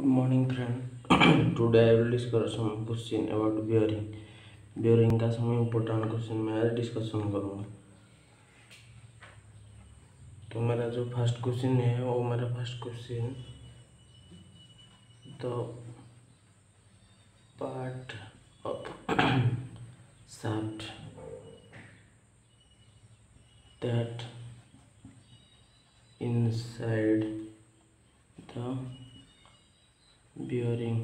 Good morning, friend. Today I will discuss some question about bearing. Bearing का some important question मैं आज discussion करूँगा। तो मेरा जो फर्स्ट क्वेश्चन है वो मेरा first question the part of shaft that inside the bearing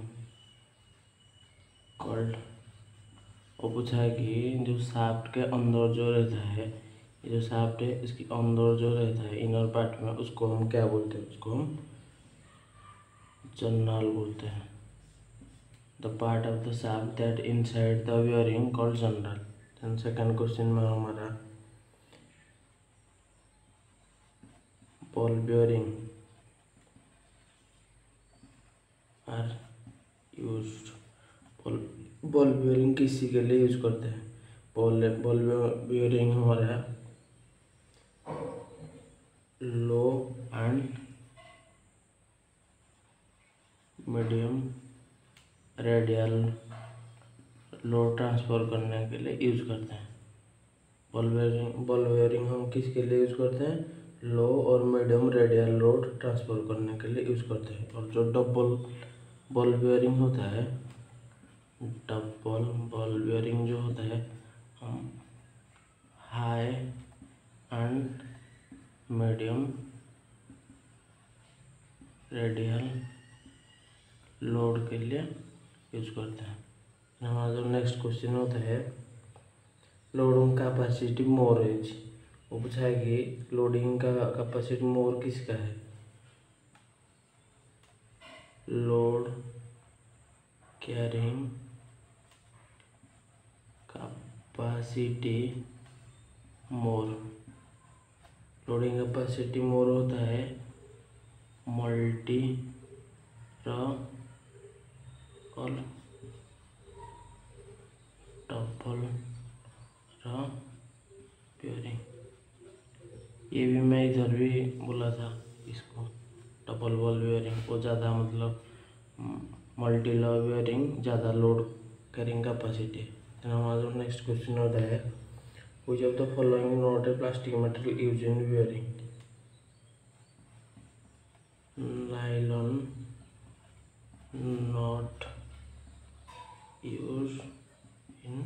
called, वो पूछा है कि जो शाफ्ट के अंदर जो रहता है, ये जो शाफ्ट है इसके अंदर जो रहता है इनर पार्ट में, उसको हम क्या बोलते हैं? उसको हम जर्नल बोलते हैं। The part of the shaft that inside the bearing called journal. Then second question में हमारा ball bearing are used. Ball bearing किसी के लिए यूज करते हैं? बॉल बेयरिंग हमारा low and medium radial load transfer करने के लिए यूज करते हैं। बॉल बेयरिंग हम किसके लिए यूज करते हैं? लो और मीडियम रेडियल लोड ट्रांसफर करने के लिए यूज करते हैं। और जो डबल बॉल बेयरिंग होता है, डबल बॉल बेयरिंग जो होता है, हम high and medium radial load के लिए यूज करते हैं। हमारा जो नेक्स्ट क्वेश्चन होता है लोडिंग कैपेसिटी मोर एज। वो पूछा है कि लोडिंग का कैपेसिटी मोर किसका है? लोड कैरिंग कैपेसिटी मोर। लोडिंग कैपेसिटी मोर होता है मल्टी और डबल बेयरिंग। ये भी मैं इधर भी बोला था इसको, डबल बॉल बेयरिंग वो ज़्यादा मतलब मल्टी लॉ बेयरिंग ज़्यादा लोड कैरिंग कैपेसिटी। तो हमारा जो नेक्स्ट क्वेश्चन होता है which of the following not a plastic material used in bearing? Nylon not use in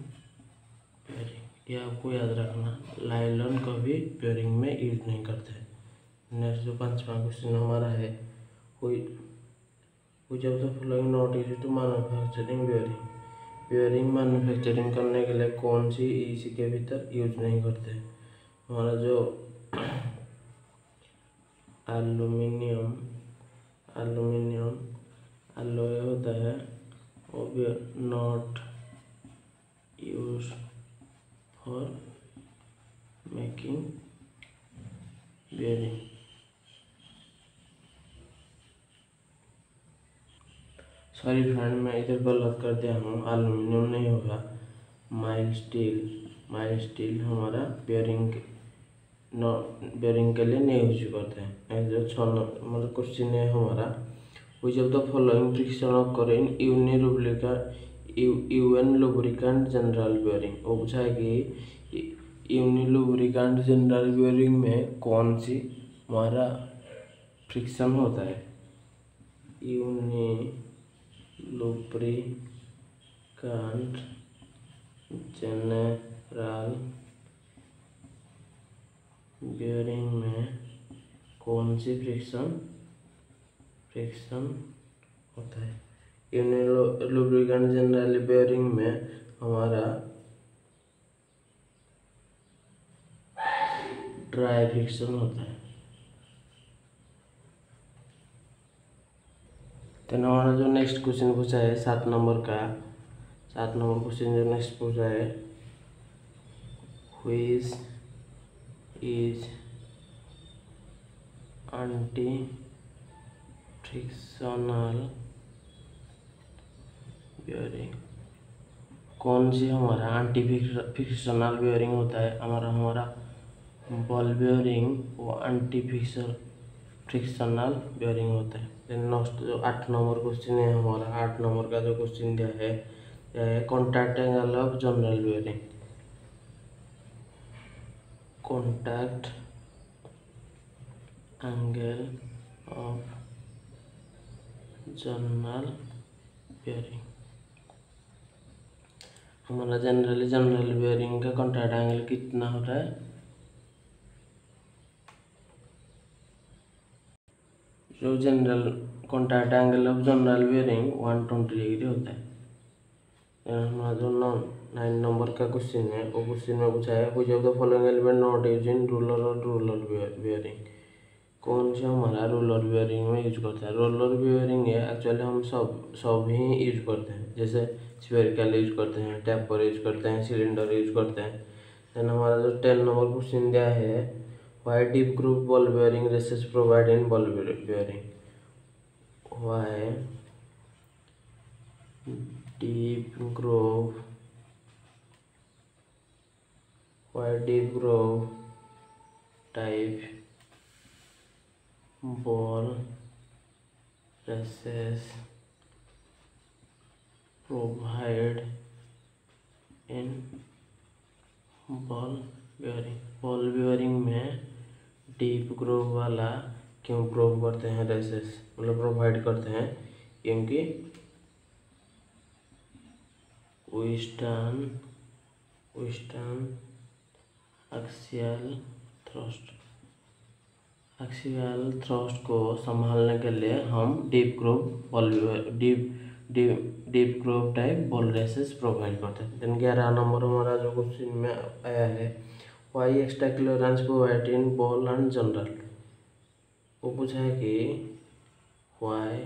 bearing. ये आपको याद रखना, नायलॉन कभी बेयरिंग में यूज नहीं करते। नेक्स्ट जो पांचवा क्वेश्चन हमारा है which of the following not use to manufacturing bearing? Bearing manufacturing करने के लिए कौन सी इसी के भीतर यूज नहीं करते? हमारा जो एल्यूमिनियम एलॉय होता है वो भी not use for making bearing. Sorry friend, मैं इधर गलत कर दिया हूँ, एल्यूमिनियम नहीं होगा, माइल्ड स्टील हमारा बेयरिंग के लिए नहीं यूज करते हैं। जो 6 मतलब क्वेश्चन है हमारा which of the following friction occur in UN lubricant general bearing. वो पूछा है कि यूनि लुब्रिकेंट जनरल बेयरिंग में कौन सी हमारा फ्रिक्शन होता है? यूनि लुब्रिकेंट जनरल बेयरिंग में कौन सी फ्रिक्शन होता है? लुब्रिकेंट जनरल बेयरिंग में हमारा ड्राई फ्रिक्शन होता है। तो हमारा जो नेक्स्ट क्वेश्चन पूछा है 7 नंबर क्वेश्चन जो नेक्स्ट पूछा है which is anti frictional bearing. कौन सी हमारा एंटी फ्रिक्शनल बेयरिंग होता है? हमारा बॉल बेयरिंग वो एंटी फ्रिक्शनल बेयरिंग होता है। नेक्स्ट जो 8 नंबर क्वेश्चन है हमारा, 8 नंबर का जो क्वेश्चन दिया है contact angle of general bearing. Contact angle of general bearing. हमारा जनरल बेयरिंग का कॉन्टैक्ट एंगल कितना हो रहा है, जो general contact angle of general bearing 120 degree होता है। हमारा जो 9 नंबर का क्वेश्चन है वो क्वेश्चन में पूछा है which of the following element not use in roller और रोलर बेयरिंग। कौन से हमारा रोलर बेयरिंग में यूज करता है। रोलर बेयरिंग है एक्चुअली हम सब ही यूज करते हैं, जैसे स्फेरिकल यूज करते हैं, टेपर यूज करते हैं, सिलेंडर यूज करते हैं। देन हमारा जो 10 नंबर क्वेश्चन दिया है why deep groove ball bearing races provide in ball bearing. Why deep groove type ball races provide in ball bearing में डीप ग्रोव वाला क्यों प्रोव करते हैं, रेसेस मतलब प्रोवाइड करते हैं क्योंकि विस्टर्न एक्सियल थ्रस्ट को संभालने के लिए हम deep groove type ball races provide करते हैं। देन 11 नंबर हमारा जो क्वेश्चन में आया है why extra clearance provide in ball and journal. वो पूछा है कि why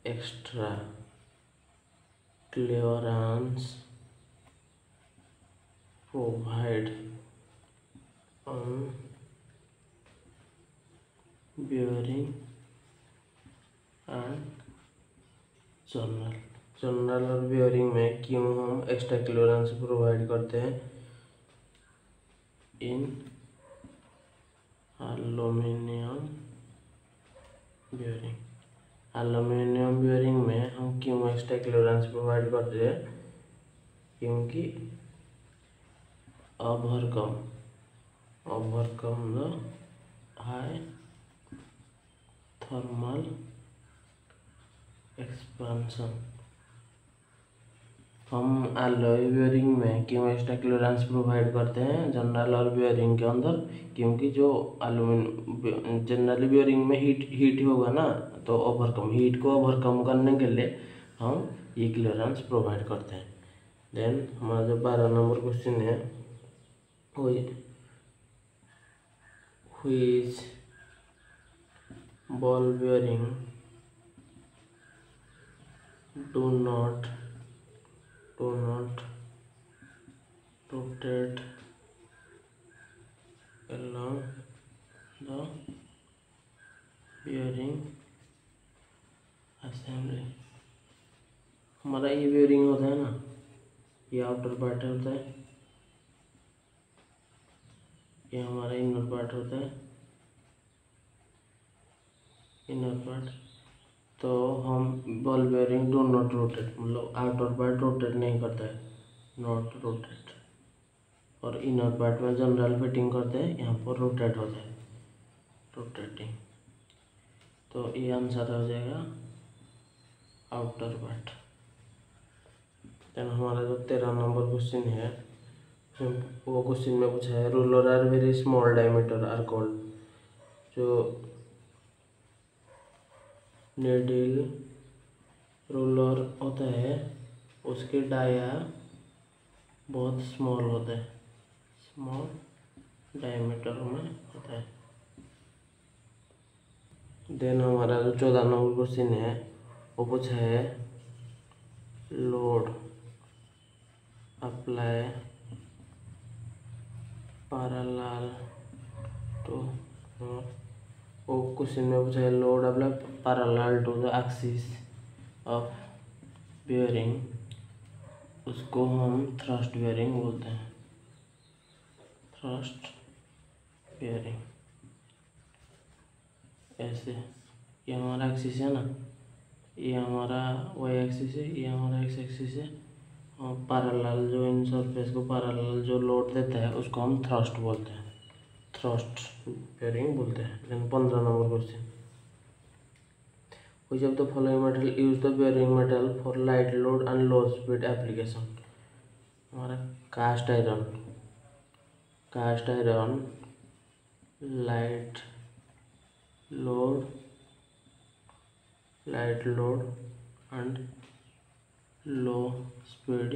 extra clearance provide on bearing and journal और बेयरिंग में क्यों हम एक्स्ट्रा क्लियरेंस प्रोवाइड करते हैं इन एल्यूमिनियम बेयरिंग में हम क्यों एक्स्ट्रा क्लियरेंस प्रोवाइड करते हैं क्योंकि overcome the high thermal expansion. हम एलॉय बेयरिंग में क्यों एक्स्ट्रा क्लियरेंस प्रोवाइड करते हैं जनरल और बेयरिंग के अंदर, क्योंकि जो जनरल बेयरिंग में हीट होगा ना, तो हीट को ओवरकम करने के लिए हम ये क्लियरेंस प्रोवाइड करते हैं। देन हमारा जो 12 नंबर क्वेश्चन है which ball bearing do not rotate along the bearing assembly। हमारा ये बेयरिंग होता है ना, ये आउटर पार्ट होता है, ये हमारा इनर पार्ट होता है, इनर पार्ट। तो हम ball bearing do not rotate मतलब आउटर पार्ट रोटेट नहीं करता है, नॉट रोटेट। और इनर पार्ट में जनरल फिटिंग करते हैं, यहाँ पर रोटेट होता है, रोटेटिंग। तो ये आंसर हो जाएगा आउटर पार्ट। देन हमारा जो 13 नंबर क्वेश्चन है वो क्वेश्चन में पूछा है roller are very small diameter are called. जो नीडल रूलर होता है उसके डाया बहुत स्मॉल होता है, स्मॉल डायमीटर में होता है। देन हमारा जो 14 नंबर क्वेश्चन है वो पूछा है लोड अप्लाई पैरेलल टू, वो क्वेश्चन में पूछा है load apply parallel to the axis of bearing, उसको हम थ्रस्ट बेयरिंग बोलते हैं, थ्रस्ट बेयरिंग। ऐसे ये हमारा एक्सिस है ना, ये हमारा वाई एक्सिस है, ये हमारा एक्स एक्सिस है। और पैरेलल जो इन सरफेस को पैरेलल जो लोड देता है उसको हम थ्रस्ट बोलते हैं, थ्रस्ट बेयरिंग बोलते हैं। लेकिन 15 number question, which of the following metal use the bearing metal for light load and low speed application? हमारा cast iron, cast iron light load and low speed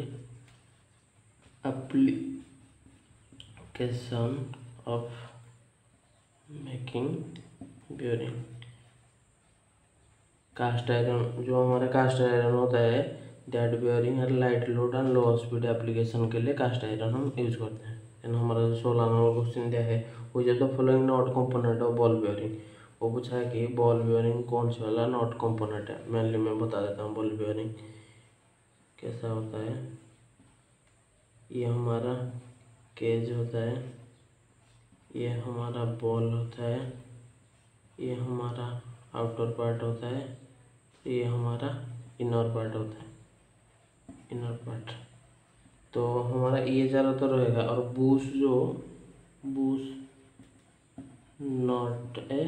application of making bearing। Cast iron, जो हमारा cast iron होता है that bearing और light load and low speed application के लिए cast iron हम use करते हैं। एंड हमारा जो 16 नंबर क्वेश्चन दिया है वो जब the following not component of ball bearing, वो पूछा है कि बॉल बेयरिंग कौन सा वाला नॉट कंपोनेंट है। मेनली मैं बता देता हूँ बॉल बेयरिंग कैसा होता है। ये हमारा केज होता है, ये हमारा बॉल होता है, ये हमारा आउटर पार्ट होता है, ये हमारा इनर पार्ट होता है, इनर पार्ट। तो हमारा ये ज़्यादातर रहेगा। और bush not a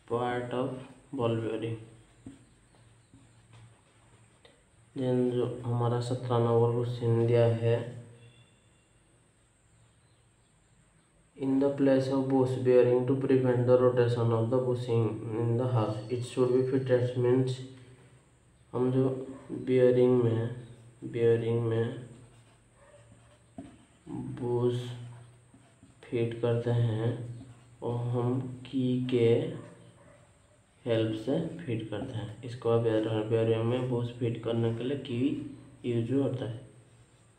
part of ball bearing. Then जो हमारा 17 नंबर क्वेश्चन दिया है, in the place of bush bearing to prevent the rotation of the bushing in the house it should be fitted means, हम जो bearing में Bush fit करते हैं और हम की के हेल्प से फिट करते हैं। इसको आप याद रखना, बियरिंग में बुश फिट करने के लिए की यूज होता है,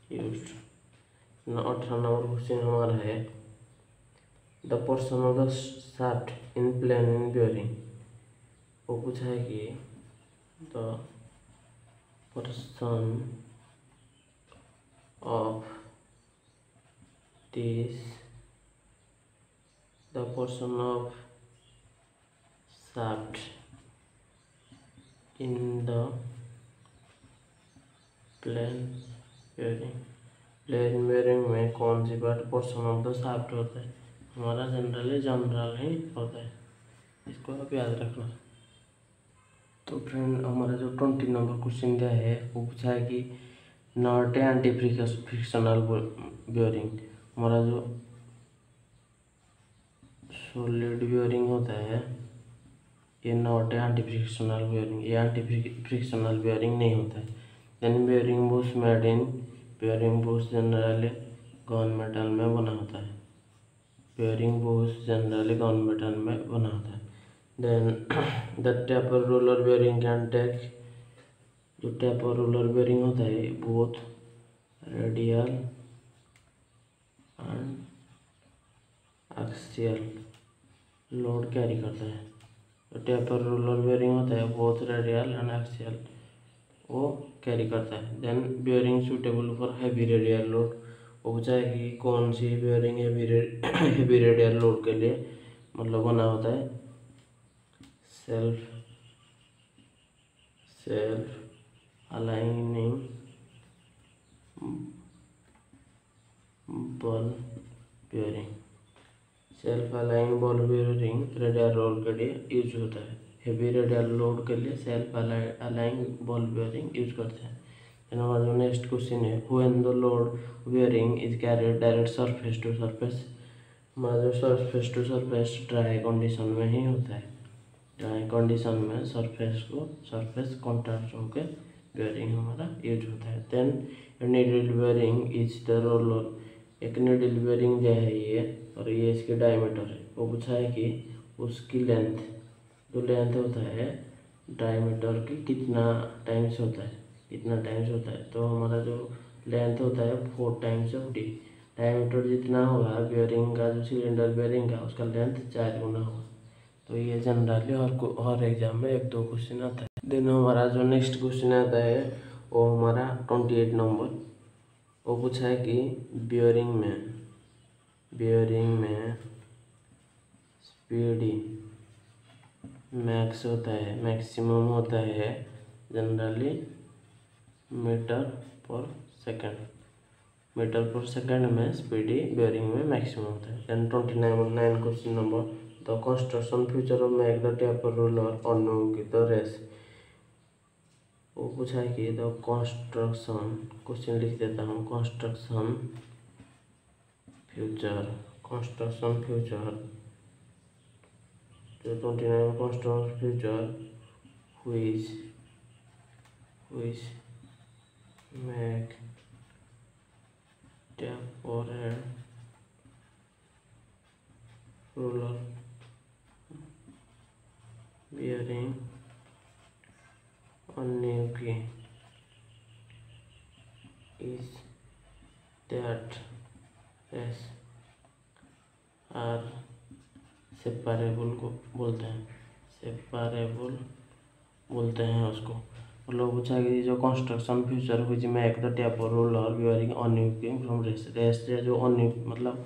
यूज। 18 नंबर क्वेश्चन हमारा है the portion of the shaft in plane in bearing, वो पूछा है कि the portion of this, the portion of shaft in the plane bearing, plane bearing में कौन सी part portion of the shaft होता है? हमारा जनरल ही होता है, इसको आप याद रखना। तो फ्रेंड हमारा जो 20 नंबर क्वेश्चन दिया है वो पूछा है कि नॉट एंटी फ्रिक्शनल बेयरिंग, हमारा जो सॉलिड बेयरिंग होता है ये नॉट एंटी फ्रिक्शनल बेयरिंग, ये एंटी फ्रिक्शनल बेयरिंग नहीं होता है। Then bearing bush made in, bearing bush generally gun metal में बना होता है, bearing bush generally gun metal में बना होता है। Then the taper roller bearing can take, जो टेपर रोलर बेयरिंग होता है both radial and axial load carry करता है। तो टेपर रोलर बेयरिंग होता है बोथ रेडियल एंड एक्सियल, वो कैरी करता है। Then bearing suitable for heavy radial load, वो पूछा है कि कौन सी बेयरिंग हैवी रेडियल लोड के लिए मतलब बना होता है। Self aligning ball bearing, self align ball bearing radial load के लिए यूज होता है। हेवी रेडियल लोड के लिए self align ball bearing use करते हैं। हमारा जो नेक्स्ट क्वेश्चन है when the load bearing is carried direct surface to surface, हमारा जो surface to surface dry condition में ही होता है। ड्राई कंडीशन में सरफेस कॉन्टैक्ट होकर बेयरिंग हमारा यूज होता है। Then needle bearing is the roller, एक नीडल बेयरिंग जो है ये और ये इसके डायमीटर है। वो पूछा है कि उसकी लेंथ, जो लेंथ होता है डायमीटर की कितना टाइम्स होता है, तो हमारा जो लेंथ होता है 4 टाइम्स ऑफ डी। डायमीटर जितना होगा बेयरिंग का, जो सिलेंडर बेयरिंग का उसका लेंथ 4 गुना होगा। तो ये जनरली हर एग्जाम में 1-2 क्वेश्चन आता है। देन हमारा जो नेक्स्ट क्वेश्चन आता है वो हमारा 28 नंबर, वो पूछा है कि बेयरिंग में स्पीडी मैक्स होता है, मैक्सिमम होता है generally metre per second. Metre per second में स्पीडी बेयरिंग में मैक्सिमम होता है। Then 29 question number, the construction future of make the taper roller अनुगित रेस। वो पूछा है कि द कंस्ट्रक्शन, क्वेश्चन लिख देता हूँ, कंस्ट्रक्शन फ्यूचर जो 29 construction future which make tapered roller bearing unequal is that as are separable को बोलते हैं, सेपरेबल बोलते हैं उसको। मतलब पूछा कि जो कंस्ट्रक्शन फ्यूचर हुई make the taper roller bearing unequal from rest जो मतलब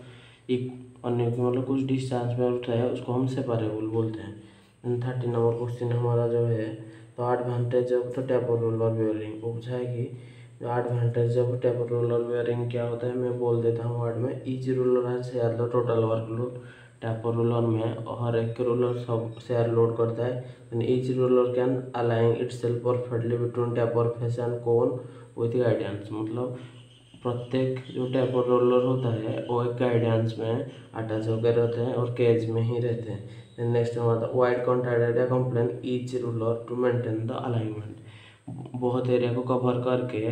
एक अनइक्वल मतलब कुछ डिस्टेंस में उठा है उसको हम सेपरेबल बोलते हैं। 30 नंबर क्वेश्चन हमारा जो है, तो advantage of the taper roller bearing. वो पूछा है कि जो advantage of taper roller bearing क्या होता है, मैं बोल देता हूँ वर्ड में। ईच रोलर है share the total workload. Taper roller में हर एक रोलर सब शेयर लोड करता है। Each roller can align itself perfectly between taper face and cone with guidance. मतलब प्रत्येक जो टेपर रोलर होता है वो एक गाइडेंस में अटैच होकर रहते हैं और केज में ही रहते हैं। नेक्स्ट हमारा wide contracted complain each roller to maintain the alignment. बहुत एरिया को कवर करके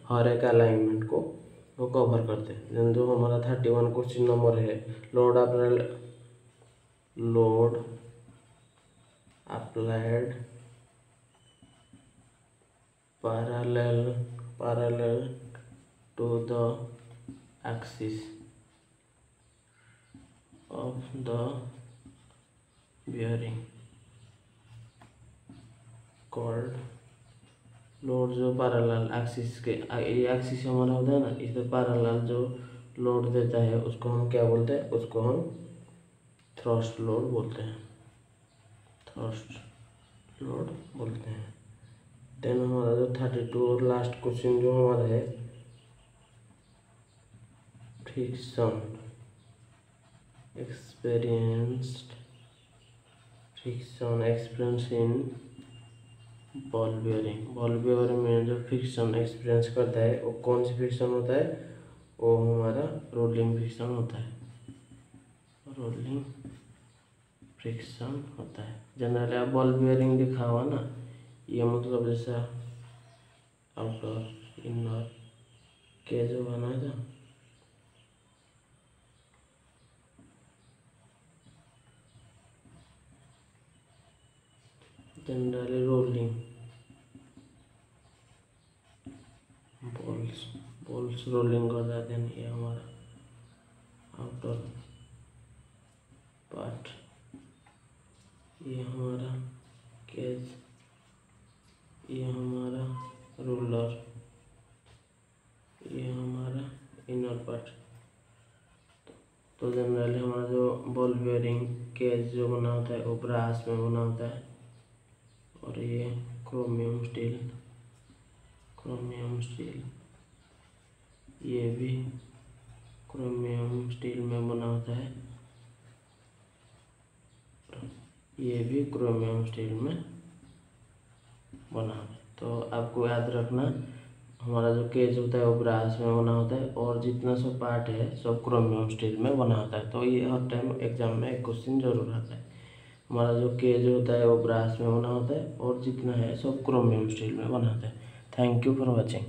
हर एक अलाइनमेंट को वो कवर करते हैं। जो हमारा 31 क्वेश्चन नंबर है, load applied parallel to the axis of the bearing called load. जो पैरेलल एक्सिस के ये एक्सिस हमारा होता है ना, इस पर पैरेलल जो लोड देता है उसको हम क्या बोलते हैं, उसको हम थ्रस्ट लोड बोलते हैं, थ्रस्ट लोड बोलते हैं। देन हमारा जो 32 और लास्ट क्वेश्चन जो हमारा है, friction experience in ball bearing में जो फ्रिक्शन एक्सपीरियंस करता है वो कौन सी फ्रिक्शन होता है, वो हमारा रोलिंग फ्रिक्शन होता है, रोलिंग फ्रिक्शन होता है। जनरली आप बॉल बेयरिंग दिखा हुआ ना, ये मतलब जैसा आउटर इनर केज बना था, जनरली रोलिंग बॉल्स रोलिंग कर जाते हैं। ये हमारा आउटर पार्ट, ये हमारा केज, ये हमारा रोलर, ये हमारा इनर पार्ट। तो जनरली हमारा जो बॉल बेयरिंग केज जो बना होता है वो ब्रास में बना होता है, और ये क्रोमियम स्टील ये भी क्रोमियम स्टील में बना होता है, ये भी क्रोमियम स्टील में बना होता है। तो आपको याद रखना, हमारा जो केज होता है वो ब्रास में बना होता है, और जितना सब पार्ट है सब क्रोमियम स्टील में बना होता है। तो ये हर टाइम एग्जाम में एक क्वेश्चन जरूर आता है। हमारा जो केज होता है वो ब्रास में बना होता है, और जितना है सब क्रोमियम स्टील में बना होता है। Thank you for watching.